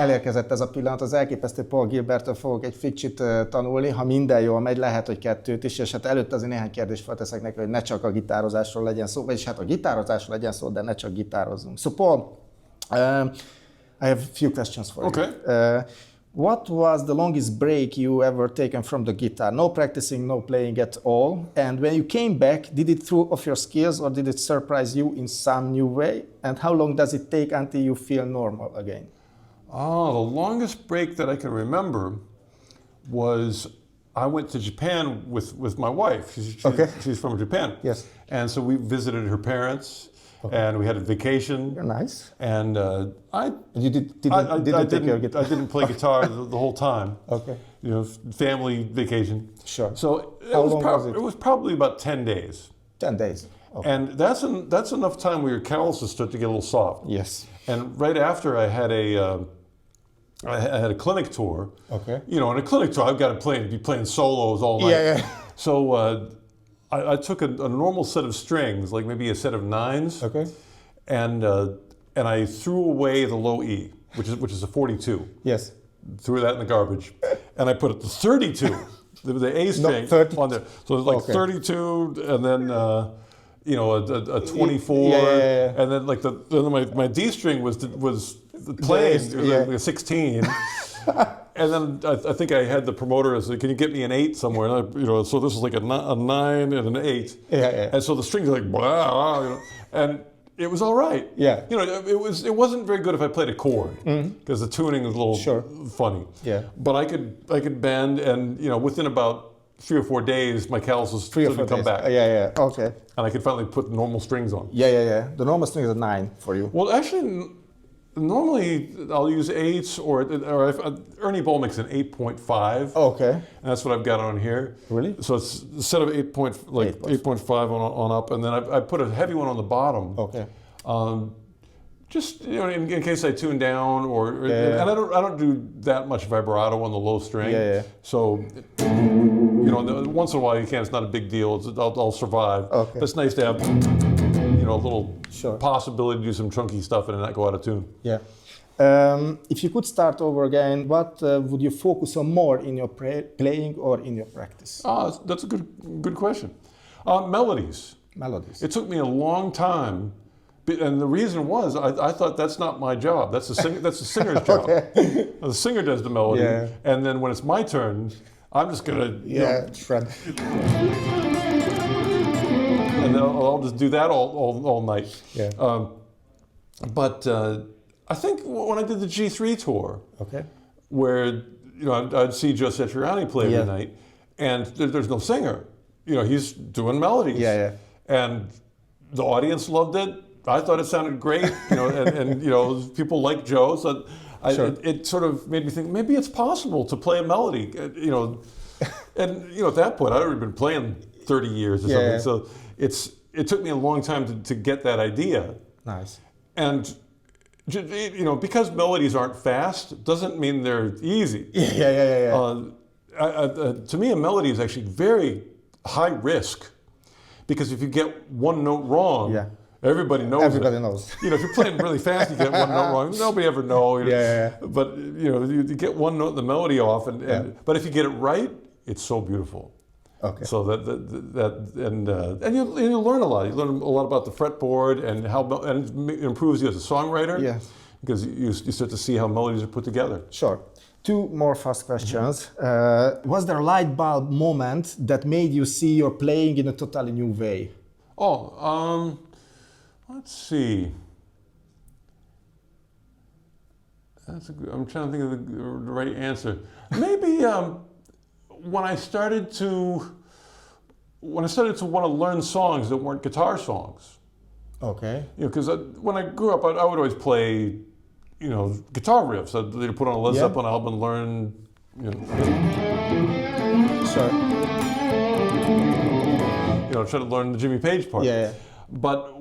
elérkezett ez a pillanat, az elképesztő Paul Gilberttől fogok egy figcsit tanulni, ha minden jól megy, lehet, hogy 2 is, és hát előtte azért néhány kérdést felteszek neki, hogy ne csak a gitározásról legyen szó, vagyis hát a gitározásról legyen szó, de ne csak gitározzunk. So Paul, I have a few questions for you. What was the longest break you ever taken from the guitar? No practicing, no playing at all. And when you came back, did it throw off your skills or did it surprise you in some new way? And how long does it take until you feel normal again? Oh, the longest break that I can remember was I went to Japan with my wife. She's from Japan. Yes. And so we visited her parents. And we had a vacation. You're nice. And I didn't play guitar the whole time. Okay. You know, family vacation. Sure. So How long was it? It was probably about 10 days. 10 days. Okay. And that's enough time where your calluses start to get a little soft. Yes. And right after I had a clinic tour. Okay. You know, in a clinic tour, I've got to be playing solos all night. Yeah. So I took a normal set of strings, like maybe a set of 9s. Okay. And I threw away the low E, which is a 42. Yes. Threw that in the garbage, and I put the 32, the A string on there. So it was like 32, and then you know a 24, and then like my D string was playing like a 16. And then I think I had the promoter say, "Can you get me an 8 somewhere?" And you know, so this was like a 9 and an 8. Yeah. And so the strings are like, blah, you know, and it was all right. Yeah. You know, it wasn't very good if I played a chord because the tuning was a little funny. Yeah. But I could bend, and you know, within about 3 or 4 days, my calluses started to come back. Yeah. Okay. And I could finally put normal strings on. Yeah. The normal string is a 9 for you. Well, actually. Normally, I'll use 8s, or Ernie Bowl makes an 8.5. Okay. And that's what I've got on here. Really? So it's instead of 8.5 on up, and then I put a heavy one on the bottom. Okay. Just you know, in case I tune down, and I don't do that much vibrato on the low string. Yeah. So you know, once in a while you can. It's not a big deal. I'll survive. Okay. But it's nice to have a little possibility to do some chunky stuff and not go out of tune. Yeah. If you could start over again, what would you focus on more in your playing or in your practice? That's a good question. Melodies. Melodies. It took me a long time, and the reason was I thought that's not my job. That's the singer's job. The singer does the melody, and then when it's my turn, I'm just gonna shred. And then I'll just do that all night. Yeah. But I think when I did the G3 tour, where you know I'd see Joe Satriani play every night, and there's no singer. You know, he's doing melodies. Yeah. And the audience loved it. I thought it sounded great. You know, and you know, people like Joe, so it sort of made me think maybe it's possible to play a melody. You know, and you know at that point I'd already been playing 30 years or something. So it took me a long time to get that idea. Nice. And you know, because melodies aren't fast doesn't mean they're easy. Yeah. To me, a melody is actually very high risk, because if you get one note wrong, everybody knows. Everybody knows. You know, if you're playing really fast, you get one note wrong. Nobody ever knows. You know? Yeah. But you know, you get one note in the melody off, but if you get it right, it's so beautiful. Okay. So and you learn a lot. You learn a lot about the fretboard and it improves you as a songwriter. Yeah. Because you start to see how melodies are put together. Sure. 2 more fast questions. Was there a light bulb moment that made you see your playing in a totally new way? Let's see. I'm trying to think of the right answer. Maybe. When I started to want to learn songs that weren't guitar songs. Okay. You know, because when I grew up, I would always play, you know, guitar riffs. I'd put on a Led Zeppelin album and learn, you know. Sure. You know, try to learn the Jimmy Page part. Yeah. But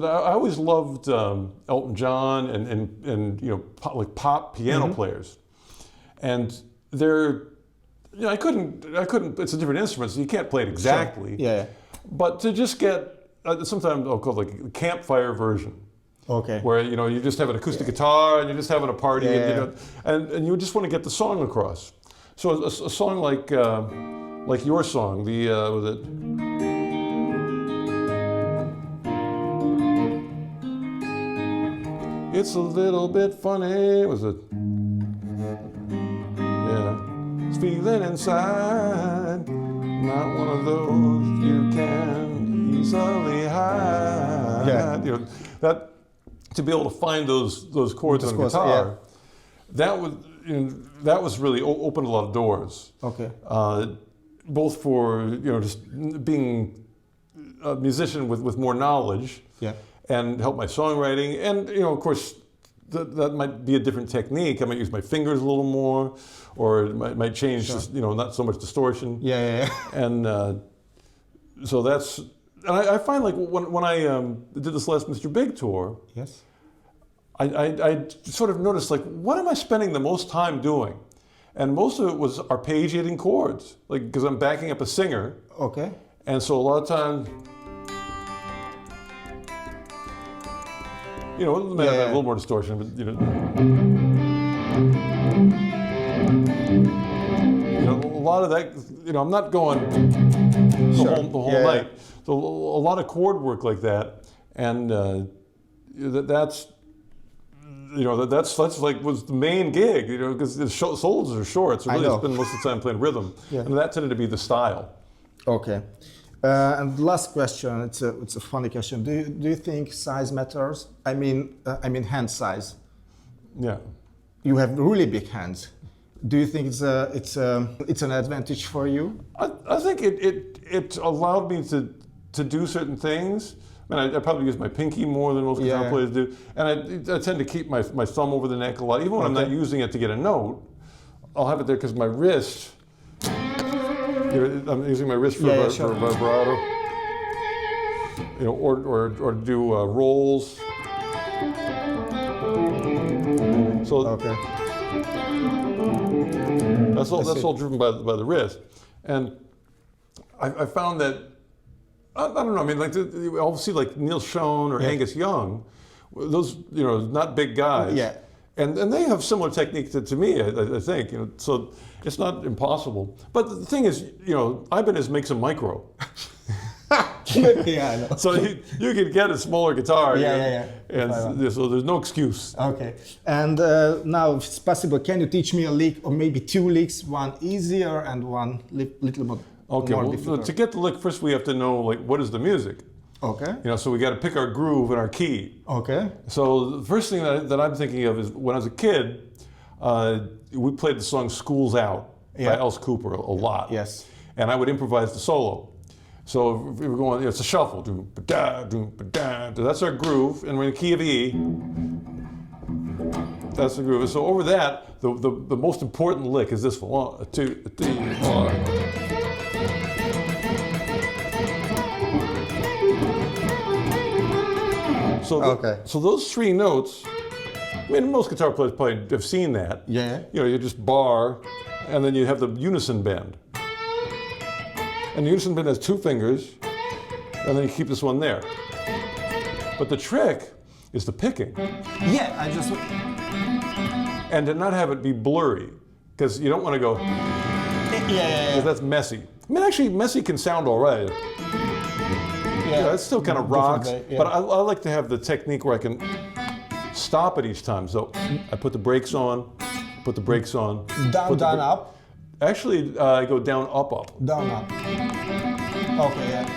I always loved Elton John and you know, pop piano players, and they're. You know, I couldn't. It's a different instrument, so you can't play it exactly. Sure. Yeah. But to just get sometimes I'll call it like a campfire version. Okay. Where you just have an acoustic guitar and you're just having a party, and you just want to get the song across. So a song like your song, was it? It's a little bit funny, was it? Yeah. It's feeling inside, not one of those you can easily hide. Yeah. That to be able to find those chords on guitar, that was really opened a lot of doors. Okay. Both for just being a musician with more knowledge. Yeah. And help my songwriting, and of course, that might be a different technique. I might use my fingers a little more, or it might change, not so much distortion. Yeah. And so that's, and I find like when I did this last Mr. Big tour, yes, I sort of noticed like, what am I spending the most time doing? And most of it was arpeggiating chords, like because I'm backing up a singer. Okay. And so a lot of times. A little more distortion, but a lot of that. I'm not going the whole night. So a lot of chord work like that, and that's like was the main gig. Because the solos are short, so really I spend most of the time playing rhythm, and that tended to be the style. Okay. And last question, it's a funny question. Do you think size matters? I mean hand size. Yeah. You have really big hands. Do you think it's an advantage for you? I think it allowed me to do certain things. I mean, I probably use my pinky more than most guitar players do, and I tend to keep my thumb over the neck a lot. Even when I'm not using it to get a note, I'll have it there because my wrist. I'm using my wrist for vibrato, or do rolls. So that's all driven by the wrist, and I found that I don't know. I mean, like I'll see like Neil Schon or Angus Young, those not big guys. Yeah. And they have similar technique to me, I think. So it's not impossible. But the thing is, Ibanez makes a micro. Yeah, I know. So you can get a smaller guitar. And so there's no excuse. Okay. And now, if it's possible, can you teach me a lick, or maybe two licks, one easier and one little more difficult? To get the lick, first we have to know like what is the music. Okay. So we got to pick our groove and our key. Okay. So the first thing that I'm thinking of is when I was a kid, we played the song "School's Out" by Alice Cooper a lot. Yes. And I would improvise the solo. So if we were going, it's a shuffle. That's our groove, and we're in the key of E. That's the groove. So over that, the most important lick is this one. 1, 2, 3, 4. So those three notes, I mean, most guitar players probably have seen that. Yeah. You just bar, and then you have the unison bend. And the unison bend has 2 fingers, and then you keep this one there. But the trick is the picking. Yeah, And to not have it be blurry, because you don't want to go. Yeah. That's messy. I mean, actually, messy can sound all right. Yeah, it still kind of rocks, but I like to have the technique where I can stop it each time. So I put the brakes on, put the brakes on. Down, up? Actually, I go down, up. Down, up. Okay, yeah.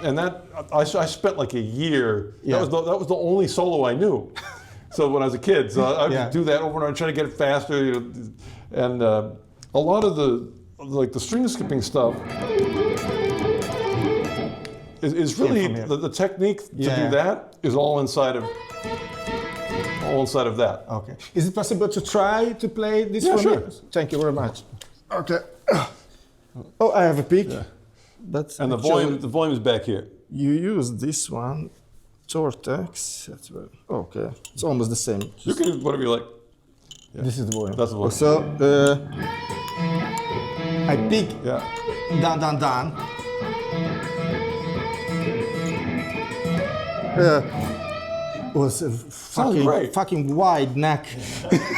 And that, I spent like a year, that was the only solo I knew. So when I was a kid, so I would do that over and over, try to get it faster, and a lot of the string skipping stuff is really the technique to do that is all inside of that. Okay. Is it possible to try to play this for me? Thank you very much. Okay. Oh, I have a pick. Yeah. And the volume is back here. You use this one, Tortex. That's right. Okay. It's almost the same. You can use whatever you like. Yeah. This is the volume. That's the volume. So I pick down. Was a fucking wide neck.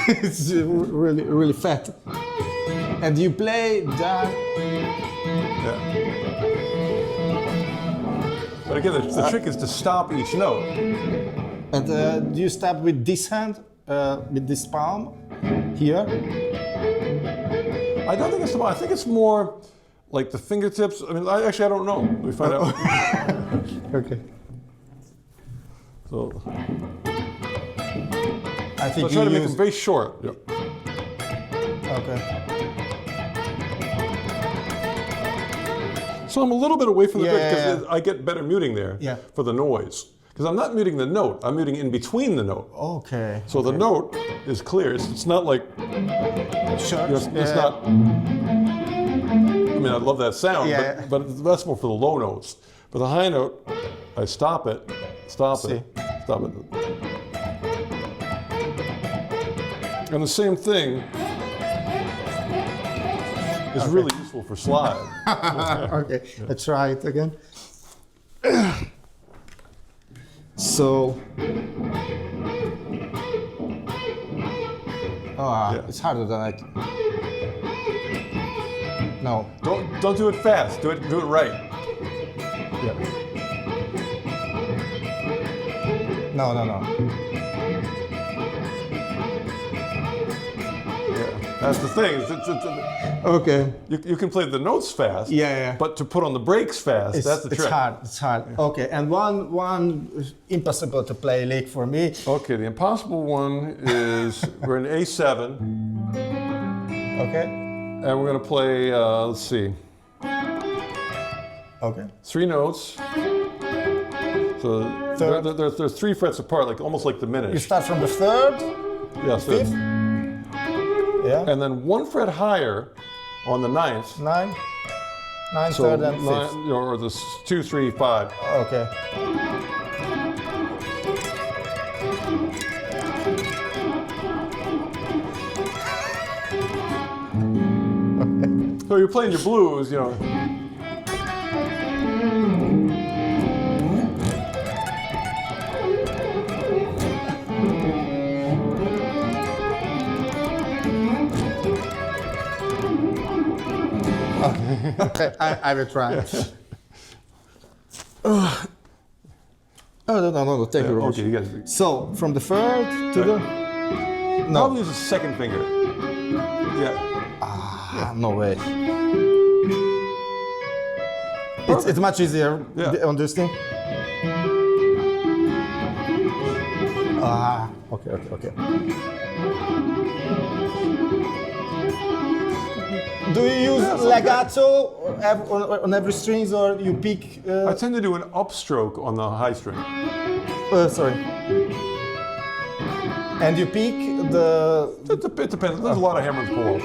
It's really fat. And you play that. Yeah. But again, the trick is to stop each note. And do you start with this hand, with this palm, here? I don't think it's the palm. I think it's more like the fingertips. I mean, I don't know. Let me find out. Okay. So I think I'll try to make them very short. Yeah. Okay. So I'm a little bit away from the bridge because I get better muting there for the noise. Because I'm not muting the note, I'm muting in between the note. Okay. So the note is clear. It's not like, sure. It's not, I mean, I love that sound, but that's more for the low notes. For the high note, I stop it. And the same thing is really useful for slide. Okay, let's try it again. So, it's harder than I. No. Don't do it fast. Do it right. Yeah. No. That's the thing. Okay. You can play the notes fast. Yeah. But to put on the brakes fast, that's the trick. It's hard. Yeah. Okay. And one impossible to play lick for me. Okay. The impossible one is we're in A7. Okay. And we're gonna play. Let's see. Okay. 3 notes. So they're 3 frets apart, like almost like diminish. You start from the third. Yeah. Fifth. Yeah. And then 1 fret higher on the 9th. 9, So third, and 5th. or the 2, 3, 5. Okay. So you're playing your blues, you know. Okay, I will try. No, thank you very much. Okay, you got it. So, from the third to the... No. Probably use the second finger. Yeah. No way. It's much easier on this thing. Okay. Do you use legato on every strings, or you pick? I tend to do an upstroke on the high string. Sorry. And you pick the... It depends. There's a lot of hammers pull.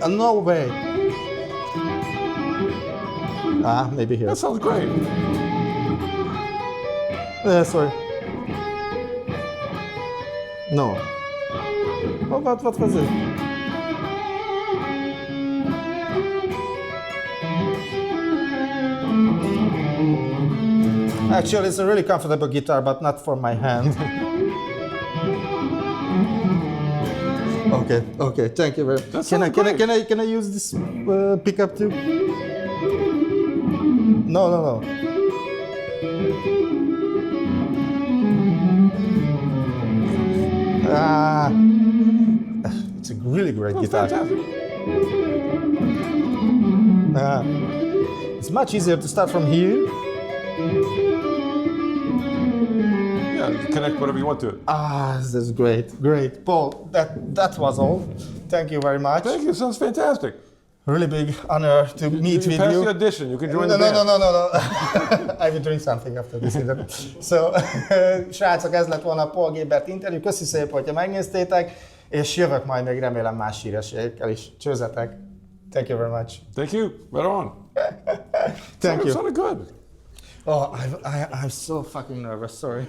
No way. Maybe here. That sounds great. Sorry. No. Oh, what was it? Actually, it's a really comfortable guitar, but not for my hand. Okay. Thank you very much. Can I use this pickup too? No. It's a really great guitar. It's much easier to start from here. Yeah, you connect whatever you want to it. This is great. Paul, that was all. Thank you very much. Thank you, sounds fantastic. Really big honor to meet with you. Pass the audition, you can join the band. No. I will drink something after this interview. So, srácok, ez lett volna a Paul Gilbert interjú. Köszi szépen, hogyha megnéztétek, és jövök majd még remélem más hírességekkel is. Csőzetek. Thank you very much. Thank you. Right on. Thank you. It sounded good. Oh, I'm so fucking nervous, sorry.